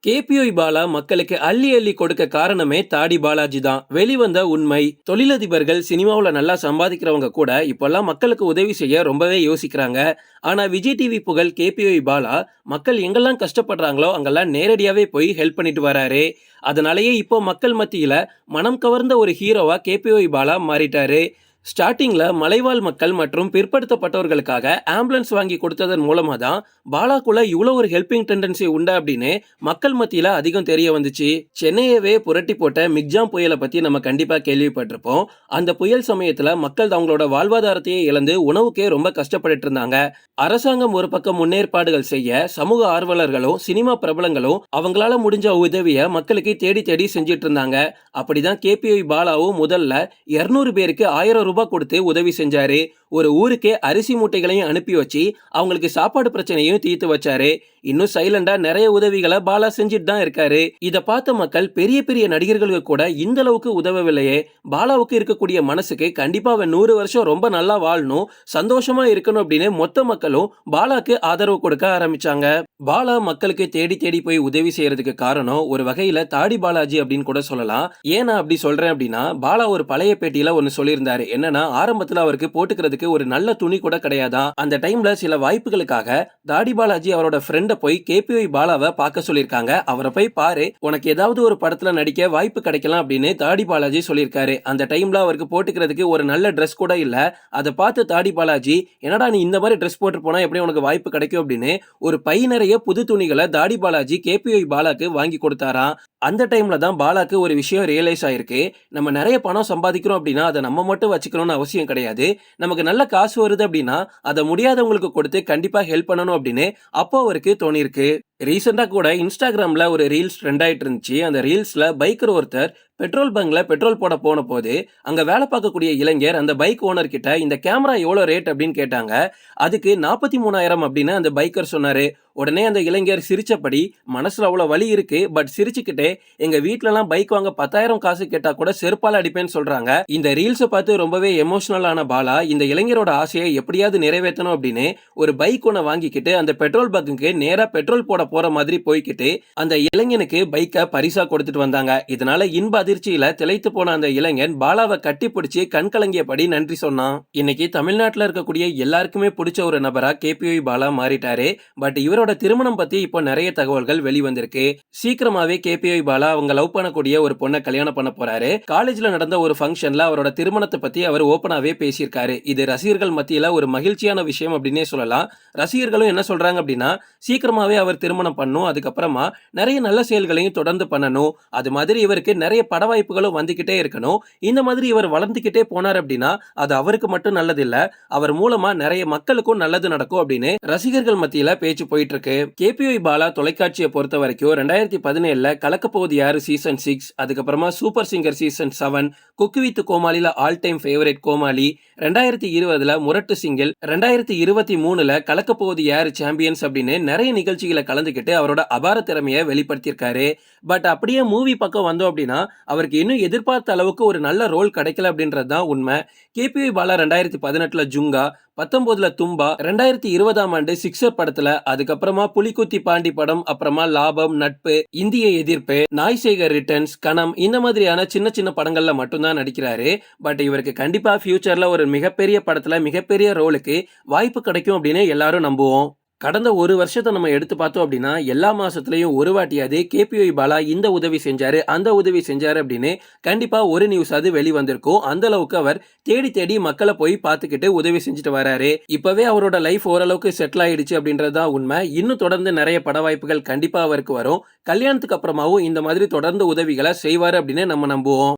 KPY Bala மக்களுக்கு அள்ளி அள்ளி கொடுக்க காரணமே தாடி பாலாஜி தான். வெளிவந்த உண்மை. தொழிலதிபர்கள், சினிமாவில் நல்லா சம்பாதிக்கிறவங்க கூட இப்பெல்லாம் மக்களுக்கு உதவி செய்ய ரொம்பவே யோசிக்கிறாங்க. ஆனா விஜய் டிவி புகழ் கேபிஒய் பாலா மக்கள் எங்கெல்லாம் கஷ்டப்படுறாங்களோ அங்கெல்லாம் நேரடியாவே போய் ஹெல்ப் பண்ணிட்டு வராரு. அதனாலேயே இப்போ மக்கள் மத்தியில மனம் கவர்ந்த ஒரு ஹீரோவா கேபிஒய் பாலா மாறிட்டாரு. ஸ்டார்டிங்ல மலைவாழ் மக்கள் மற்றும் பிற்படுத்தப்பட்டவர்களுக்காக ஆம்புலன்ஸ் வாங்கி கொடுத்ததன் மூலமா தான் பாலாக்குள்ள இவ்வளவு ஒரு ஹெல்பிங் டெண்டன்சி உண்டா அப்படின்னு மக்கள் மத்தியில அதிகம் தெரிய வந்துச்சு. சென்னையவே புரட்டி போட்ட மிக்ஜாம் புயலை பத்தி நம்ம கண்டிப்பா கேள்விப்பட்டிருப்போம். அந்த புயல் சமயத்துல மக்கள் அவங்களோட வாழ்வாதாரத்தையே இழந்து உணவுக்கே ரொம்ப கஷ்டப்பட்டு இருந்தாங்க. அரசாங்கம் ஒரு பக்கம் முன்னேற்பாடுகள் செய்ய, சமூக ஆர்வலர்களும் சினிமா பிரபலங்களும் அவங்களால முடிஞ்ச உதவியை மக்களுக்கு தேடி தேடி செஞ்சிட்டு இருந்தாங்க. அப்படிதான் கேபிஒய் பாலாவும் முதல்ல 200 பேருக்கு 1000 ரூபாய் கொடுத்து உதவி செஞ்சாரு. ஒரு ஊருக்கே அரிசி மூட்டைகளையும் அனுப்பி வச்சு அவங்களுக்கு சாப்பாடு பிரச்சனையும் தீர்த்து வச்சாரு. இன்னும் சைலண்டா நிறைய உதவிகளை பாலா செஞ்சுட்டு தான் இருக்காரு. இத பார்த்த மக்கள் பெரிய பெரிய நடிகர்களுக்கு கூட இந்த அளவுக்கு உதவவில்லையே, பாலாவுக்கு இருக்கக்கூடிய மனசுக்கு கண்டிப்பா அவன் 100 வருஷம் ரொம்ப நல்லா வாழணும், சந்தோஷமா இருக்கணும் அப்படின்னு மொத்த மக்களும் பாலாக்கு ஆதரவு கொடுக்க ஆரம்பிச்சாங்க. பாலா மக்களுக்கு தேடி தேடி போய் உதவி செய்யறதுக்கு காரணம் ஒரு வகையில தாடி பாலாஜி அப்படின்னு கூட சொல்லலாம். ஏன் நான் அப்படி சொல்றேன் அப்படின்னா, பாலா ஒரு பழைய பேட்டியில ஒன்னு சொல்லியிருந்தாரு. என்னன்னா, ஆரம்பத்துல அவருக்கு போட்டுக்கிறதுக்கு ஒரு நல்ல துணி கூட கிடையாதான். அந்த டைம்ல சில வாய்ப்புகளுக்காக தாடி பாலாஜி அவரோட ஃப்ரெண்ட போய் கேபிஒய் பாலாவை பார்க்க சொல்லியிருக்காங்க. அவரை போய் பாரு, உனக்கு ஏதாவது ஒரு படத்துல நடிக்க வாய்ப்பு கிடைக்கலாம் அப்படின்னு தாடி பாலாஜி சொல்லியிருக்காரு. அந்த டைம்ல அவருக்கு போட்டுக்கிறதுக்கு ஒரு நல்ல ட்ரெஸ் கூட இல்ல. அதை பார்த்து தாடி பாலாஜி, என்னடா நீ இந்த மாதிரி ட்ரெஸ் போட்டு போனா எப்படி உனக்கு வாய்ப்பு கிடைக்கும் அப்படின்னு ஒரு பை நிறைய புது துணிகளை தாடி பாலாஜி கேபிஒய் பாலாக்கு வாங்கி கொடுத்தாராம். அந்த டைம்ல தான் பாலாக்கு ஒரு விஷயம் ரியலைஸ் ஆயிருக்கு. நம்ம நிறைய பணம் சம்பாதிக்கிறோம் அப்படின்னா அதை நம்ம மட்டும் வச்சுக்கணும்னு அவசியம் கிடையாது. நமக்கு நல்ல காசு வருது அப்படின்னா அதை முடியாதவங்களுக்கு கொடுத்து கண்டிப்பா ஹெல்ப் பண்ணணும் அப்படின்னு அப்போ அவருக்கு தோணிருக்கு. ரீசெண்டா கூட இன்ஸ்டாகிராம்ல ஒரு ரீல்ஸ் ட்ரெண்ட் ஆயிட்டு இருந்துச்சு. அந்த ரீல்ஸ்ல பைக்கர் ஒருத்தர் பெட்ரோல் பங்க்ல பெட்ரோல் போட போன போது அங்க வேலை பார்க்கக்கூடிய இளைஞர் அந்த பைக் ஓனர் கிட்ட இந்த கேமரா எவ்வளவு ரேட் அப்படின்னு கேட்டாங்க. அதுக்கு 43,000 அப்படின்னு அந்த பைக்கர் சொன்னாரு. உடனே அந்த இளைஞர் சிரிச்சபடி, மனசுல அவ்வளவு வலி இருக்கு, பட் சிரிச்சுக்கிட்டே, எங்க வீட்ல எல்லாம் பைக் வாங்க 10,000 காசு கேட்டா கூட செருப்பால அடிப்பேன்னு சொல்றாங்க. இந்த ரீல்ஸை பார்த்து ரொம்பவே எமோஷனல் ஆன பாலா இந்த இளைஞரோட ஆசையை எப்படியாவது நிறைவேற்றணும் அப்படின்னு ஒரு பைக் ஒன்ன வாங்கிக்கிட்டு அந்த பெட்ரோல் பங்குக்கு நேரா பெட்ரோல் போட போற மாதிரி போய்கிட்டு அந்த இளைஞனுக்கு பைக்கை பரிசா கொடுத்துட்டு வந்தாங்க. இதனால இன்ப அதிர்ச்சியில திளைத்து போன அந்த இளைஞன் பாலாவை கட்டி பிடிச்சி கண் கலங்கியபடி நன்றி சொன்னான். இன்னைக்கு தமிழ்நாட்டில் இருக்கக்கூடிய எல்லாருக்குமே பிடிச்ச ஒரு நபரா கேபிஒய் பாலா மாறிட்டாரு. பட் இவரோட திருமணம் பத்தி இப்போ நிறைய தகவல்கள் வெளிவந்திருக்கு. சீக்கிரமாவே கேபிஒய் பாலா அவங்க லவ் பண்ணக்கூடிய ஒரு பொண்ணை கல்யாணம் பண்ண போறாரு. காலேஜ்ல நடந்த ஒரு ஃபங்க்ஷன்ல அவரோட திருமணத்தை பத்தி அவர் ஓபனாவே பேசியிருக்காரு. இது ரசிகர்கள் மத்தியில ஒரு மகிழ்ச்சியான விஷயம் அப்படின்னே சொல்லலாம். ரசிகர்களும் என்ன சொல்றாங்க அப்படின்னா, சீக்கிரமாவே அவர் திருமணம் பண்ணும், அதுக்கப்புறமா நிறைய நல்ல செயல்களையும் தொடர்ந்து பண்ணணும், அது மாதிரி இவருக்கு நிறைய பட வாய்ப்புகளும் வந்துகிட்டே இருக்கணும். இந்த மாதிரி இவர் வளர்ந்துகிட்டே போனார் அப்படின்னா அது அவருக்கு மட்டும் நல்லது இல்ல, அவர் மூலமா நிறைய மக்களுக்கும் நல்லது நடக்கும் அப்படின்னு ரசிகர்கள் மத்தியில பேச்சு போயிட்டு இருக்கு. கேபிஒய் பாலா தொலைக்காட்சியை பொறுத்த வரைக்கும் 2017 கலக்க போவது யாரு சீசன் 6, அதுக்கப்புறமா super singer season 7, cook with கோமாளில ஆல் டைம் ஃபேவரட் கோமாளி, 2020 முரட்டு சிங்கிள், 2023 கலக்க போவது யாரு சாம்பியன்ஸ் அப்படின்னு நிறைய நிகழ்ச்சிகளை கலந்துக்கிட்டு அவரோட அபார திறமையை வெளிப்படுத்தியிருக்காரு. பட் அப்படியே மூவி பக்கம் வந்தோம் அப்படின்னா அவருக்கு இன்னும் எதிர்பார்த்த அளவுக்கு ஒரு நல்ல ரோல் கிடைக்கல அப்படின்றது தான் உண்மை. கேபிஒய் பாலா 2018 ஜுங்கா, 19 தும்பா, 2020 சிக்ஸர் படத்துல, அதுக்கப்புறமா புலிக்குத்தி பாண்டி படம், அப்புறமா லாபம், நட்பு, இந்திய எதிர்ப்பு, நாய் சேகர் ரிட்டர்ன்ஸ், கணம், இந்த மாதிரியான சின்ன சின்ன படங்கள்ல மட்டும்தான் நடிக்கிறாரு. பட் இவருக்கு கண்டிப்பா ஃபியூச்சர்ல ஒரு மிகப்பெரிய படத்துல மிகப்பெரிய ரோலுக்கு வாய்ப்பு கிடைக்கும் அப்படின்னு எல்லாரும் நம்புவோம். கடந்த ஒரு வருஷத்தை நம்ம எடுத்து பார்த்தோம் அப்படின்னா எல்லா மாசத்துலயும் ஒரு வாட்டியாவது கேபிஒய் பாலா இந்த உதவி செஞ்சாரு அந்த உதவி செஞ்சாரு அப்படின்னு கண்டிப்பா ஒரு நியூஸ் அது வெளிவந்திருக்கும். அந்த அளவுக்கு அவர் தேடி தேடி மக்களை போய் பார்த்துக்கிட்டு உதவி செஞ்சுட்டு வராரு. இப்பவே அவரோட லைஃப் ஓரளவுக்கு செட்டில் ஆயிடுச்சு அப்படின்றதுதான் உண்மை. இன்னும் தொடர்ந்து நிறைய பட வாய்ப்புகள் கண்டிப்பா அவருக்கு வரும். கல்யாணத்துக்கு அப்புறமாவும் இந்த மாதிரி தொடர்ந்து உதவிகளை செய்வாரு அப்படின்னு நம்ம நம்புவோம்.